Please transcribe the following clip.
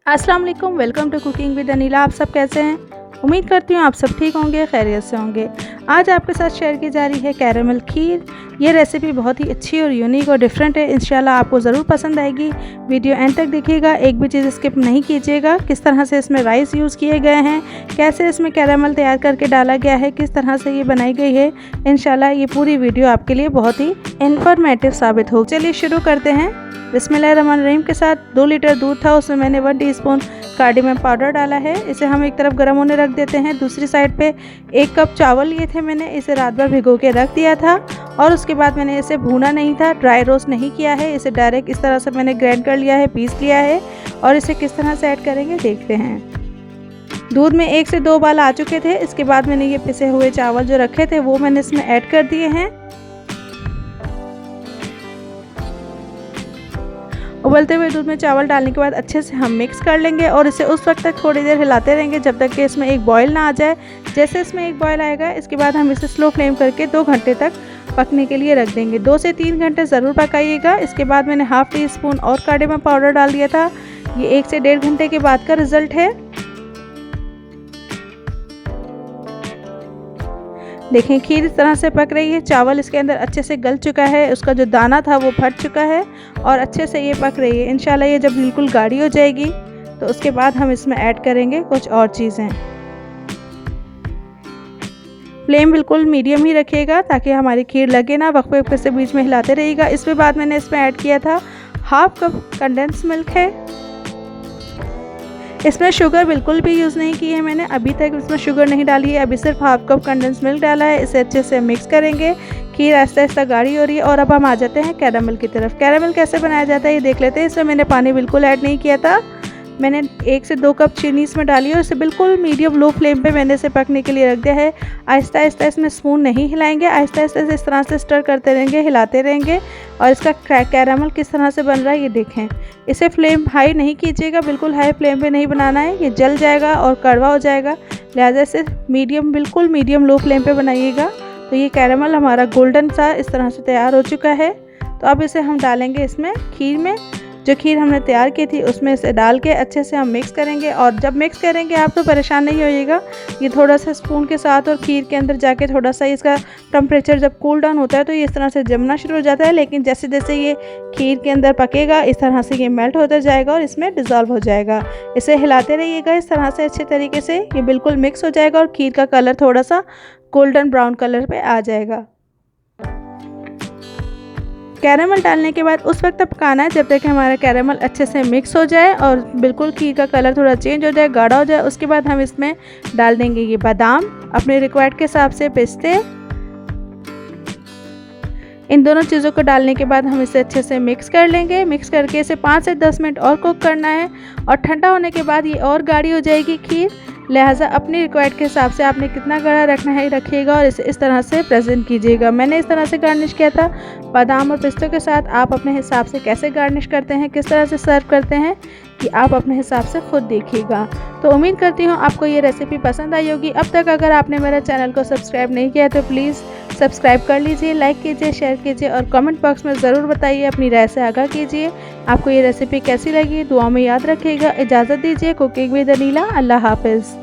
अस्सलाम वालेकुम, welcome to cooking with Anila. आप सब कैसे हैं? उम्मीद करती हूँ आप सब ठीक होंगे, खैरियत से होंगे। आज आपके साथ शेयर की जा रही है कैरेमल खीर। ये रेसिपी बहुत ही अच्छी और यूनिक और डिफरेंट है। इंशाल्लाह आपको ज़रूर पसंद आएगी। वीडियो एंड तक देखिएगा, एक भी चीज़ स्किप नहीं कीजिएगा। किस तरह से इसमें राइस यूज़ किए गए हैं, कैसे इसमें कैरेमल तैयार करके डाला गया है, किस तरह से ये बनाई गई है। इंशाल्लाह ये पूरी वीडियो आपके लिए बहुत ही इन्फॉर्मेटिव साबित हो। चलिए शुरू करते हैं। बिस्मिल्लाहिर्रहमानिर्रहीम के साथ 2 लीटर दूध था, उसमें मैंने 1 टीस्पून कार्डेमम पाउडर डाला है। इसे हम एक तरफ गर्म होने रख देते हैं। दूसरी साइड पे 1 कप चावल लिए थे मैंने, इसे रात भर भिगो के रख दिया था और उसके बाद मैंने इसे भूना नहीं था, ड्राई रोस्ट नहीं किया है। इसे डायरेक्ट इस तरह से मैंने ग्राइंड कर लिया है, पीस लिया है। और इसे किस तरह से ऐड करेंगे देखते हैं। दूध में 1 से 2 उबाल आ चुके थे। इसके बाद मैंने ये पिसे हुए चावल जो रखे थे वो मैंने इसमें ऐड कर दिए हैं। उबलते हुए दूध में चावल डालने के बाद अच्छे से हम मिक्स कर लेंगे और इसे उस वक्त तक थोड़ी देर हिलाते रहेंगे जब तक कि इसमें एक बॉयल ना आ जाए। जैसे इसमें एक बॉयल आएगा, इसके बाद हम इसे स्लो फ्लेम करके 2 घंटे तक पकने के लिए रख देंगे। 2 से 3 घंटे ज़रूर पकाइएगा। इसके बाद मैंने हाफ़ टी स्पून और कार्डेमम पाउडर डाल दिया था। ये 1 से 1.5 घंटे के बाद का रिज़ल्ट है। देखें खीर इस तरह से पक रही है, चावल इसके अंदर अच्छे से गल चुका है, उसका जो दाना था वो फट चुका है और अच्छे से ये पक रही है। इंशाल्लाह ये जब बिल्कुल गाढ़ी हो जाएगी तो उसके बाद हम इसमें ऐड करेंगे कुछ और चीज़ें। फ्लेम बिल्कुल मीडियम ही रखिएगा ताकि हमारी खीर लगे ना, वक्फे वक्फे से बीच में हिलाते रहिएगा। इसके बाद मैंने इसमें ऐड किया था 1/2 कप कंडेंस मिल्क है। इसमें शुगर बिल्कुल भी यूज़ नहीं की है मैंने, अभी तक इसमें शुगर नहीं डाली है, अभी सिर्फ 1/2 कप कंडेंस मिल्क डाला है। इसे अच्छे से मिक्स करेंगे। खीर आहिस्ता आहिस्ता गाढ़ी हो रही है और अब हम आ जाते हैं कैरेमल की तरफ। कैरेमल कैसे बनाया जाता है ये देख लेते हैं। इसमें मैंने पानी बिल्कुल ऐड नहीं किया था। मैंने 1 से 2 कप चीनी इसमें डाली और इसे बिल्कुल मीडियम लो फ्लेम पे मैंने इसे पकने के लिए रख दिया है। आहिस्ता आहिस्ता इसमें स्पून नहीं हिलाएंगे, आहिस्ता आहिस्ता इस तरह से स्टर करते रहेंगे, हिलाते रहेंगे। और इसका कैरेमल किस तरह से बन रहा है ये देखें। इसे फ्लेम हाई नहीं कीजिएगा, बिल्कुल हाई फ्लेम पे नहीं बनाना है, ये जल जाएगा और कड़वा हो जाएगा। लिहाजा इसे मीडियम, बिल्कुल मीडियम लो फ्लेम पे बनाइएगा। तो ये कैरेमल हमारा गोल्डन सा इस तरह से तैयार हो चुका है। तो अब इसे हम डालेंगे इसमें खीर में। जो खीर हमने तैयार की थी उसमें इसे डाल के अच्छे से हम मिक्स करेंगे। और जब मिक्स करेंगे आप तो परेशान नहीं होइएगा, ये थोड़ा सा स्पून के साथ और खीर के अंदर जाके थोड़ा सा इसका टेम्परेचर जब कूल डाउन होता है तो ये इस तरह से जमना शुरू हो जाता है। लेकिन जैसे जैसे ये खीर के अंदर पकेगा इस तरह से ये मेल्ट होता जाएगा और इसमें डिज़ोल्व हो जाएगा। इसे हिलाते रहिएगा इस तरह से अच्छे तरीके से, ये बिल्कुल मिक्स हो जाएगा और खीर का कलर थोड़ा सा गोल्डन ब्राउन कलर पे आ जाएगा। कैरेमल डालने के बाद उस वक्त पकाना है जब तक हमारा कैरेमल अच्छे से मिक्स हो जाए और बिल्कुल खीर का कलर थोड़ा चेंज हो जाए, गाढ़ा हो जाए। उसके बाद हम इसमें डाल देंगे ये बादाम अपने रिक्वायर्ड के हिसाब से, पिस्ते। इन दोनों चीज़ों को डालने के बाद हम इसे अच्छे से मिक्स कर लेंगे। मिक्स करके इसे 5 से 10 मिनट और कुक करना है और ठंडा होने के बाद ये और गाढ़ी हो जाएगी खीर। लिहाजा अपनी रिक्वायर्ड के हिसाब से आपने कितना गाढ़ा रखना है रखिएगा और इसे इस तरह से प्रेजेंट कीजिएगा। मैंने इस तरह से गार्निश किया था बादाम और पिस्तों के साथ। आप अपने हिसाब से कैसे गार्निश करते हैं, किस तरह से सर्व करते हैं कि आप अपने हिसाब से खुद देखिएगा। तो उम्मीद करती हूँ आपको ये रेसिपी पसंद आई होगी। अब तक अगर आपने मेरे चैनल को सब्सक्राइब नहीं किया तो प्लीज़ सब्सक्राइब कर लीजिए, लाइक कीजिए, शेयर कीजिए और कमेंट बॉक्स में ज़रूर बताइए, अपनी राय से आगाह कीजिए आपको ये रेसिपी कैसी लगी। दुआ में याद रखिएगा। इजाज़त दीजिए। Cooking with Anila. अल्लाह हाफ़िज़।